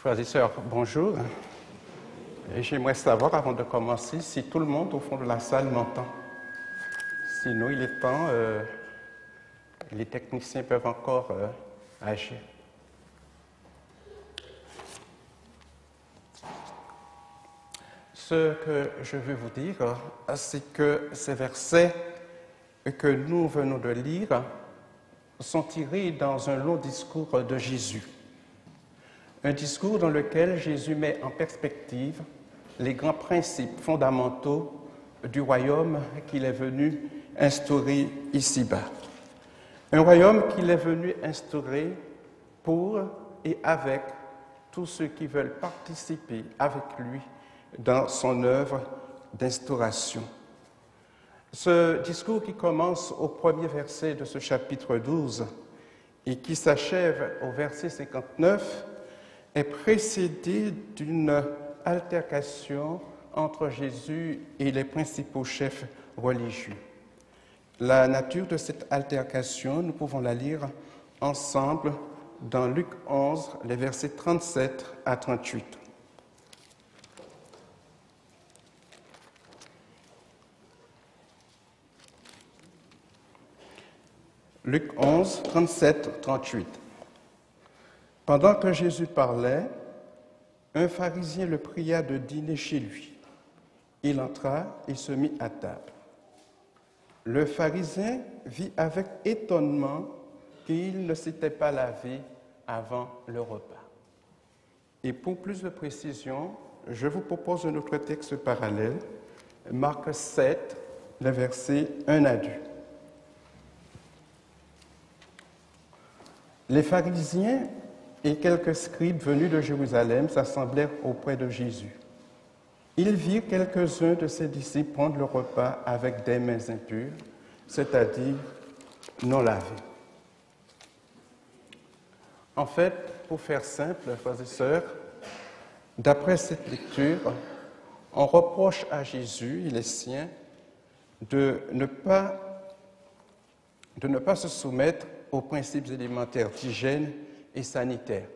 Frères et sœurs, bonjour. Et j'aimerais savoir, avant de commencer, si tout le monde au fond de la salle m'entend. Sinon, il est temps, les techniciens peuvent encore agir. Ce que je veux vous dire, c'est que ces versets que nous venons de lire sont tirés dans un long discours de Jésus. Un discours dans lequel Jésus met en perspective les grands principes fondamentaux du royaume qu'il est venu instaurer ici-bas. Un royaume qu'il est venu instaurer pour et avec tous ceux qui veulent participer avec lui dans son œuvre d'instauration. Ce discours qui commence au premier verset de ce chapitre 12 et qui s'achève au verset 59 est précédé d'une altercation entre Jésus et les principaux chefs religieux. La nature de cette altercation, nous pouvons la lire ensemble dans Luc 11, les versets 37 à 38. Luc 11, 37, 38. Pendant que Jésus parlait, un pharisien le pria de dîner chez lui. Il entra et se mit à table. Le pharisien vit avec étonnement qu'il ne s'était pas lavé avant le repas. Et pour plus de précision, je vous propose un autre texte parallèle, Marc 7, les versets 1 à 2. Les pharisiens et quelques scribes venus de Jérusalem s'assemblèrent auprès de Jésus. Ils virent quelques-uns de ses disciples prendre le repas avec des mains impures, c'est-à-dire non lavées. En fait, pour faire simple, frères et sœurs, d'après cette lecture, on reproche à Jésus et les siens de ne pas se soumettre aux principes élémentaires d'hygiène et sanitaire.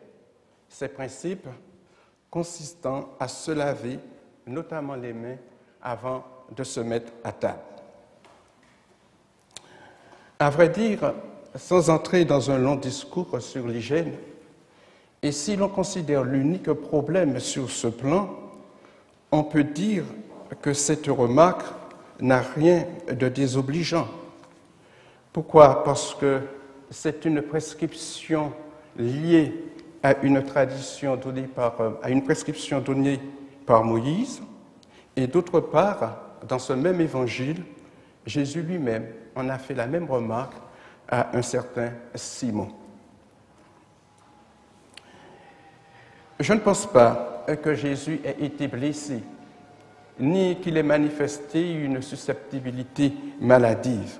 Ces principes consistant à se laver, notamment les mains, avant de se mettre à table. À vrai dire, sans entrer dans un long discours sur l'hygiène, et si l'on considère l'unique problème sur ce plan, on peut dire que cette remarque n'a rien de désobligeant. Pourquoi? Parce que c'est une prescription liée à une prescription donnée par Moïse, et d'autre part, dans ce même évangile, Jésus lui-même en a fait la même remarque à un certain Simon. Je ne pense pas que Jésus ait été blessé, ni qu'il ait manifesté une susceptibilité maladive.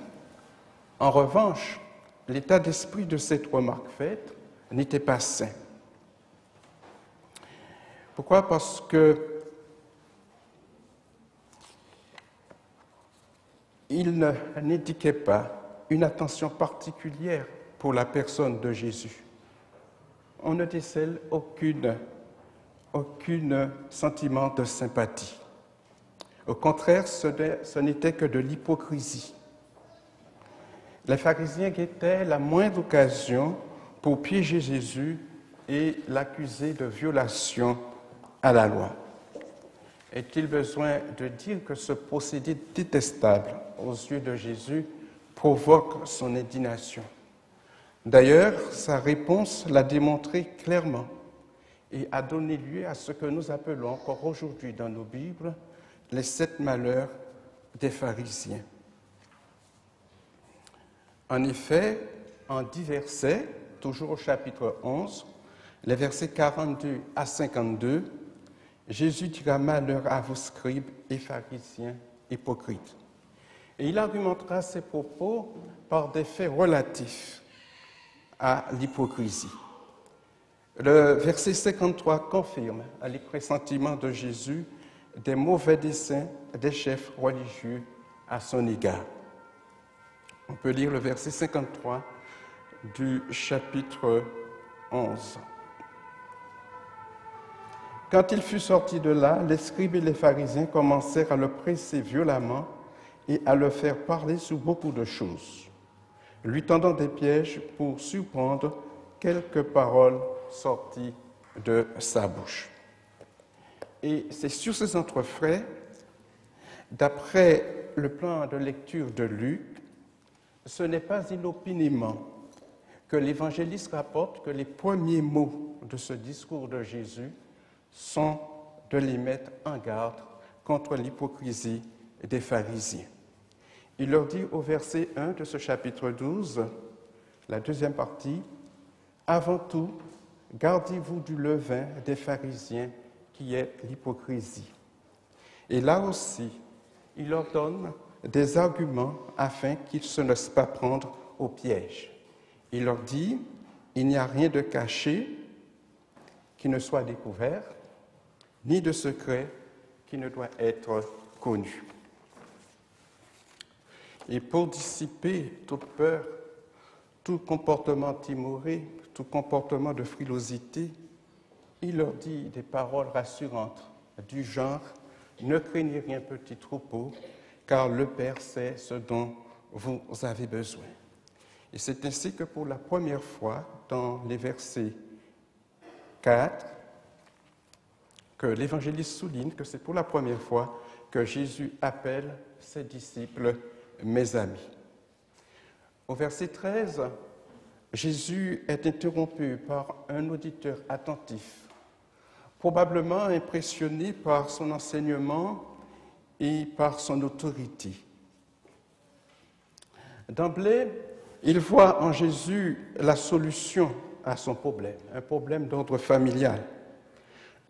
En revanche, l'état d'esprit de cette remarque faite n'était pas sain. Pourquoi? Parce que il n'indiquait pas une attention particulière pour la personne de Jésus. On ne décèle aucun sentiment de sympathie. Au contraire, ce n'était que de l'hypocrisie. Les pharisiens guettaient la moindre occasion pour piéger Jésus et l'accuser de violation à la loi. Est-il besoin de dire que ce procédé détestable aux yeux de Jésus provoque son indignation? D'ailleurs, sa réponse l'a démontré clairement et a donné lieu à ce que nous appelons encore aujourd'hui dans nos Bibles les 7 malheurs des pharisiens. En effet, en 10 versets, toujours au chapitre 11, les versets 42 à 52, Jésus dira « Malheur à vous, scribes et pharisiens hypocrites ». Et il argumentera ses propos par des faits relatifs à l'hypocrisie. Le verset 53 confirme les pressentiments de Jésus des mauvais desseins des chefs religieux à son égard. On peut lire le verset 53 du chapitre 11. Quand il fut sorti de là, les scribes et les pharisiens commencèrent à le presser violemment et à le faire parler sur beaucoup de choses, lui tendant des pièges pour surprendre quelques paroles sorties de sa bouche. Et c'est sur ces entrefaits, d'après le plan de lecture de Luc, ce n'est pas inopinément que l'évangéliste rapporte que les premiers mots de ce discours de Jésus sont de les mettre en garde contre l'hypocrisie des pharisiens. Il leur dit au verset 1 de ce chapitre 12, la deuxième partie, « Avant tout, gardez-vous du levain des pharisiens qui est l'hypocrisie. » Et là aussi, il leur donne des arguments afin qu'ils ne se laissent pas prendre au piège. Il leur dit, il n'y a rien de caché qui ne soit découvert, ni de secret qui ne doit être connu. Et pour dissiper toute peur, tout comportement timoré, tout comportement de frilosité, il leur dit des paroles rassurantes du genre « Ne craignez rien, petit troupeau, car le Père sait ce dont vous avez besoin. » Et c'est ainsi que pour la première fois, dans les versets 4, que l'évangéliste souligne que c'est pour la première fois que Jésus appelle ses disciples « mes amis ». Au verset 13, Jésus est interrompu par un auditeur attentif, probablement impressionné par son enseignement et par son autorité. D'emblée, il voit en Jésus la solution à son problème, un problème d'ordre familial.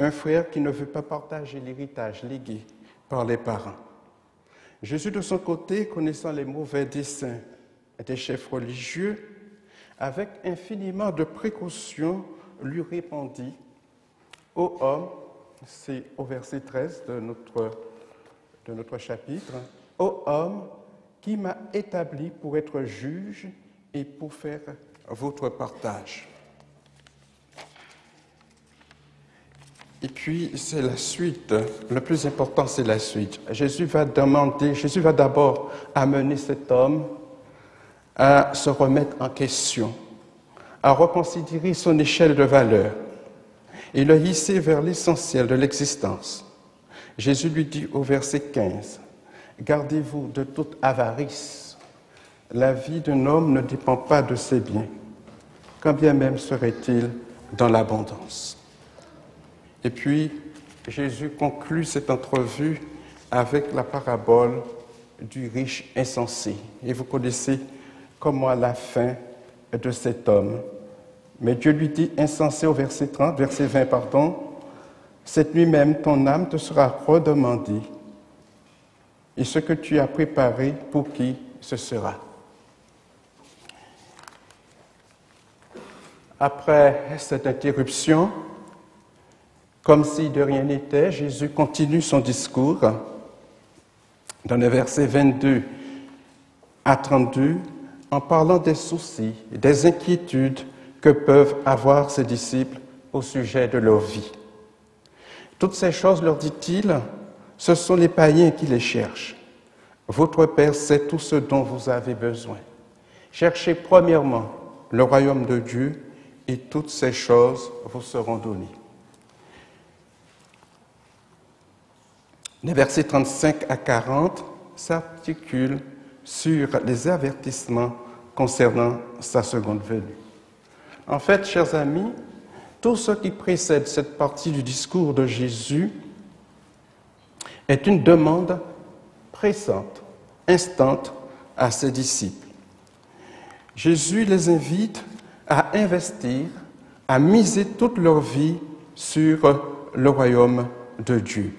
Un frère qui ne veut pas partager l'héritage légué par les parents. Jésus, de son côté, connaissant les mauvais desseins des chefs religieux, avec infiniment de précautions, lui répondit « Ô homme », c'est au verset 13 de notre chapitre, « Ô homme, qui m'a établi pour être juge et pour faire votre partage. » Et puis, c'est la suite. Le plus important, c'est la suite. Jésus va d'abord amener cet homme à se remettre en question, à reconsidérer son échelle de valeur et le hisser vers l'essentiel de l'existence. Jésus lui dit au verset 15, « Gardez-vous de toute avarice. La vie d'un homme ne dépend pas de ses biens, quand bien même serait-il dans l'abondance. » Et puis, Jésus conclut cette entrevue avec la parabole du riche insensé. Et vous connaissez comment la fin de cet homme. Mais Dieu lui dit, insensé au verset 20, cette nuit même, ton âme te sera redemandée. Et ce que tu as préparé, pour qui ce sera? Après cette interruption, comme si de rien n'était, Jésus continue son discours dans les versets 22 à 32 en parlant des soucis, des inquiétudes que peuvent avoir ses disciples au sujet de leur vie. Toutes ces choses, leur dit-il, ce sont les païens qui les cherchent. Votre Père sait tout ce dont vous avez besoin. Cherchez premièrement le royaume de Dieu et toutes ces choses vous seront données. Les versets 35 à 40 s'articulent sur les avertissements concernant sa seconde venue. En fait, chers amis, tout ce qui précède cette partie du discours de Jésus est une demande pressante, instante à ses disciples. Jésus les invite à investir, à miser toute leur vie sur le royaume de Dieu.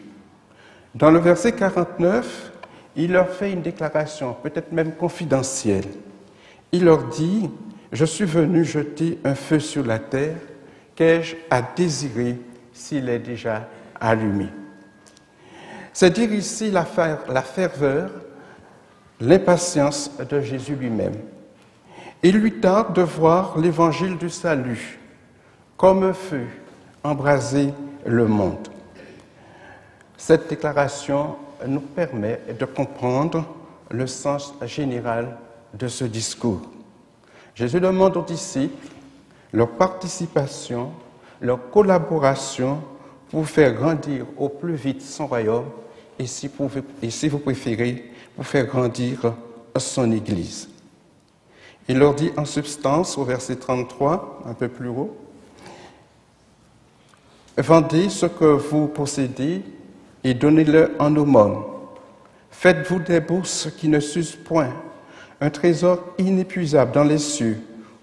Dans le verset 49, il leur fait une déclaration, peut-être même confidentielle. Il leur dit, « Je suis venu jeter un feu sur la terre, qu'ai-je à désirer s'il est déjà allumé ?» C'est dire ici la ferveur, l'impatience de Jésus lui-même. Il lui tarde de voir l'évangile du salut comme un feu embraser le monde. Cette déclaration nous permet de comprendre le sens général de ce discours. Jésus demande aux disciples leur participation, leur collaboration pour faire grandir au plus vite son royaume et si vous préférez, pour faire grandir son Église. Il leur dit en substance, au verset 33, un peu plus haut, « Vendez ce que vous possédez et donnez-le en aumône. Faites-vous des bourses qui ne s'usent point, un trésor inépuisable dans les cieux,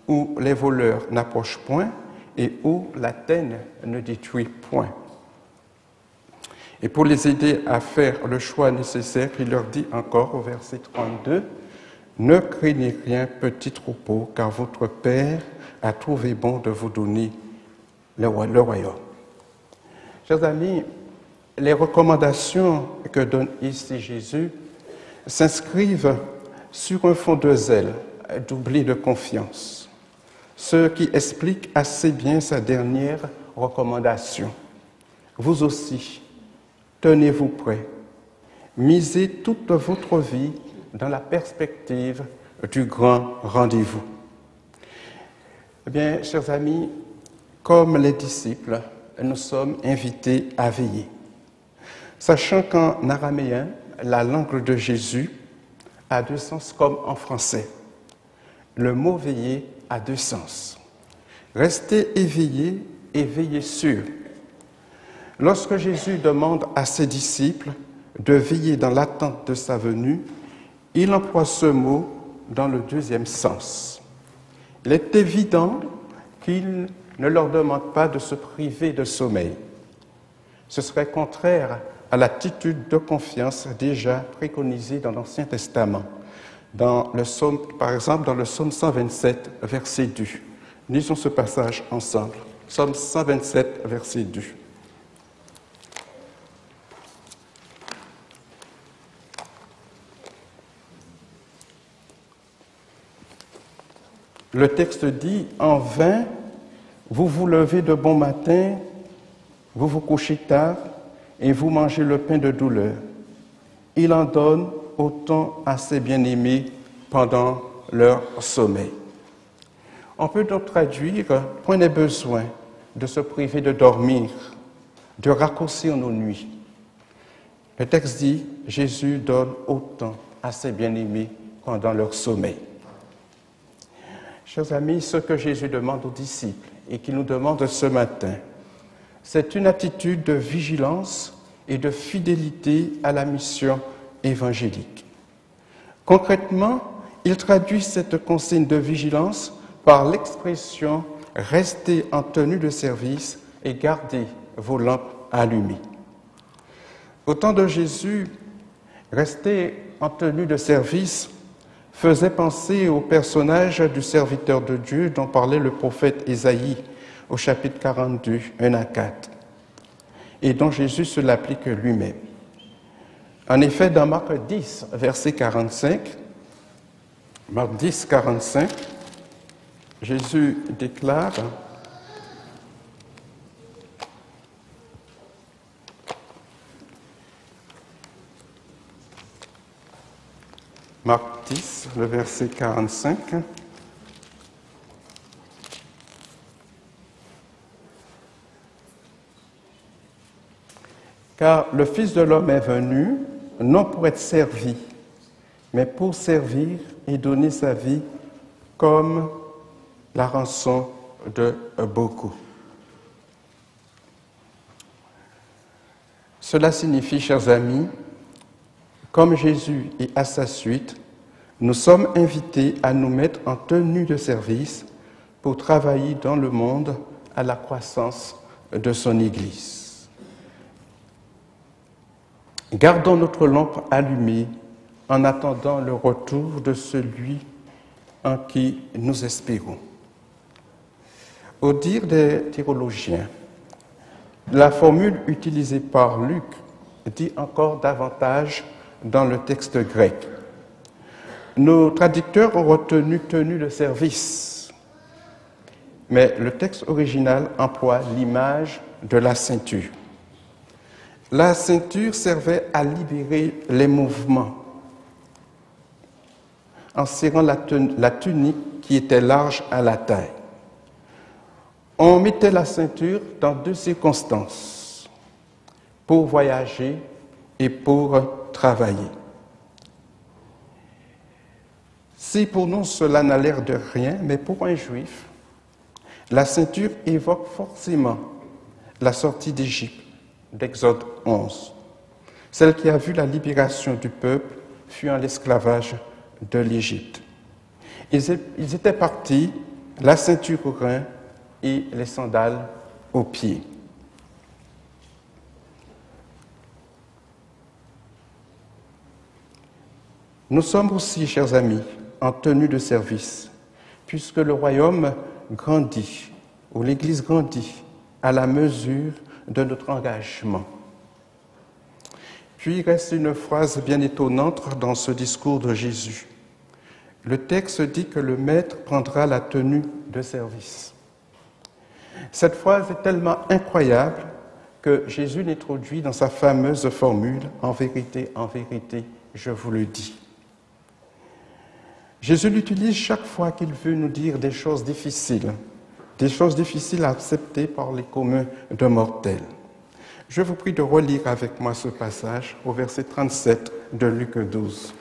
où les voleurs n'approchent point et où la teigne ne détruit point. » Et pour les aider à faire le choix nécessaire, il leur dit encore au verset 32, « Ne craignez rien, petit troupeau, car votre Père a trouvé bon de vous donner le royaume. » Chers amis, les recommandations que donne ici Jésus s'inscrivent sur un fond de zèle, d'oubli de confiance, ce qui explique assez bien sa dernière recommandation. Vous aussi, tenez-vous prêts, misez toute votre vie dans la perspective du grand rendez-vous. Eh bien, chers amis, comme les disciples, nous sommes invités à veiller. Sachant qu'en araméen, la langue de Jésus a deux sens comme en français. Le mot veiller a deux sens. Restez éveillés et veillez sûr. Lorsque Jésus demande à ses disciples de veiller dans l'attente de sa venue, il emploie ce mot dans le deuxième sens. Il est évident qu'il ne leur demande pas de se priver de sommeil. Ce serait contraire à l'attitude de confiance déjà préconisée dans l'Ancien Testament. Par exemple, dans le psaume 127, verset 2. Lisons ce passage ensemble. Psaume 127, verset 2. Le texte dit, « En vain, vous vous levez de bon matin, vous vous couchez tard, et vous mangez le pain de douleur. Il en donne autant à ses bien-aimés pendant leur sommeil. » On peut donc traduire, point n'est besoin de se priver de dormir, de raccourcir nos nuits. Le texte dit, Jésus donne autant à ses bien-aimés pendant leur sommeil. Chers amis, ce que Jésus demande aux disciples et qu'il nous demande ce matin, c'est une attitude de vigilance et de fidélité à la mission évangélique. Concrètement, il traduit cette consigne de vigilance par l'expression « restez en tenue de service et gardez vos lampes allumées ». Au temps de Jésus, rester en tenue de service faisait penser au personnage du serviteur de Dieu dont parlait le prophète Ésaïe au chapitre 42, 1 à 4, et dont Jésus se l'applique lui-même. En effet, dans Marc 10, verset 45, Marc 10, 45, Jésus déclare « Marc 10, le verset 45. Car le Fils de l'homme est venu, non pour être servi, mais pour servir et donner sa vie comme la rançon de beaucoup. » Cela signifie, chers amis, comme Jésus et à sa suite, nous sommes invités à nous mettre en tenue de service pour travailler dans le monde à la croissance de son Église. Gardons notre lampe allumée en attendant le retour de celui en qui nous espérons. Au dire des théologiens, la formule utilisée par Luc dit encore davantage dans le texte grec. Nos traducteurs ont retenu tenue de service, mais le texte original emploie l'image de la ceinture. La ceinture servait à libérer les mouvements en serrant la tunique qui était large à la taille. On mettait la ceinture dans deux circonstances, pour voyager et pour travailler. Si pour nous cela n'a l'air de rien, mais pour un juif, la ceinture évoque forcément la sortie d'Égypte, d'Exode 11, celle qui a vu la libération du peuple fuyant l'esclavage de l'Égypte. Ils étaient partis, la ceinture aux reins et les sandales aux pieds. Nous sommes aussi, chers amis, en tenue de service, puisque le royaume grandit, ou l'Église grandit, à la mesure de notre engagement. Puis il reste une phrase bien étonnante dans ce discours de Jésus. Le texte dit que le maître prendra la tenue de service. Cette phrase est tellement incroyable que Jésus l'introduit dans sa fameuse formule « En vérité, je vous le dis ». Jésus l'utilise chaque fois qu'il veut nous dire des choses difficiles à accepter par les communs de mortels. Je vous prie de relire avec moi ce passage au verset 37 de Luc 12.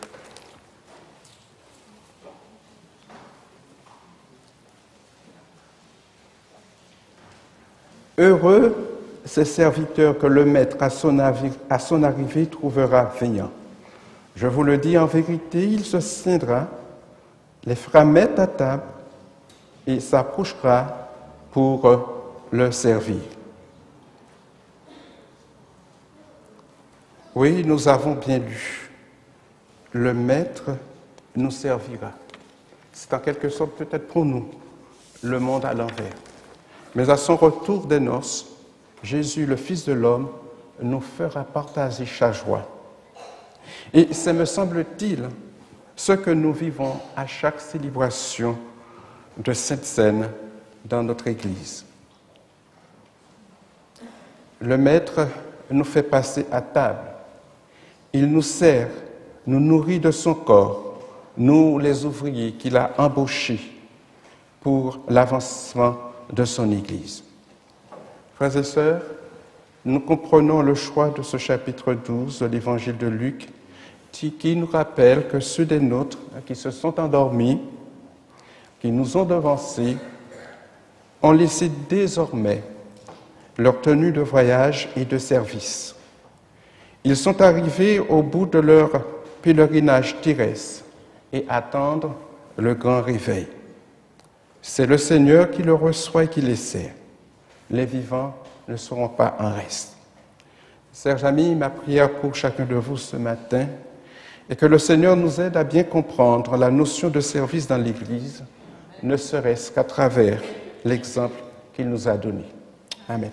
Heureux ces serviteurs que le maître à son arrivée trouvera veillant. Je vous le dis en vérité, il se tiendra, les fera mettre à table et s'approchera pour leur servir. Oui, nous avons bien lu. Le maître nous servira. C'est en quelque sorte peut-être pour nous le monde à l'envers. Mais à son retour des noces, Jésus, le Fils de l'homme, nous fera partager sa joie. Et c'est, me semble-t-il, ce que nous vivons à chaque célébration de cette scène dans notre Église. Le Maître nous fait passer à table. Il nous sert, nous nourrit de son corps, nous les ouvriers qu'il a embauchés pour l'avancement de son Église. Frères et sœurs, nous comprenons le choix de ce chapitre 12 de l'Évangile de Luc qui nous rappelle que ceux des nôtres qui se sont endormis, qui nous ont devancés, ont laissé désormais leur tenue de voyage et de service. Ils sont arrivés au bout de leur pèlerinage terrestre et attendent le grand réveil. C'est le Seigneur qui le reçoit et qui les sert. Les vivants ne seront pas en reste. Chers amis, ma prière pour chacun de vous ce matin est que le Seigneur nous aide à bien comprendre la notion de service dans l'Église, ne serait-ce qu'à travers l'exemple qu'il nous a donné. Amen.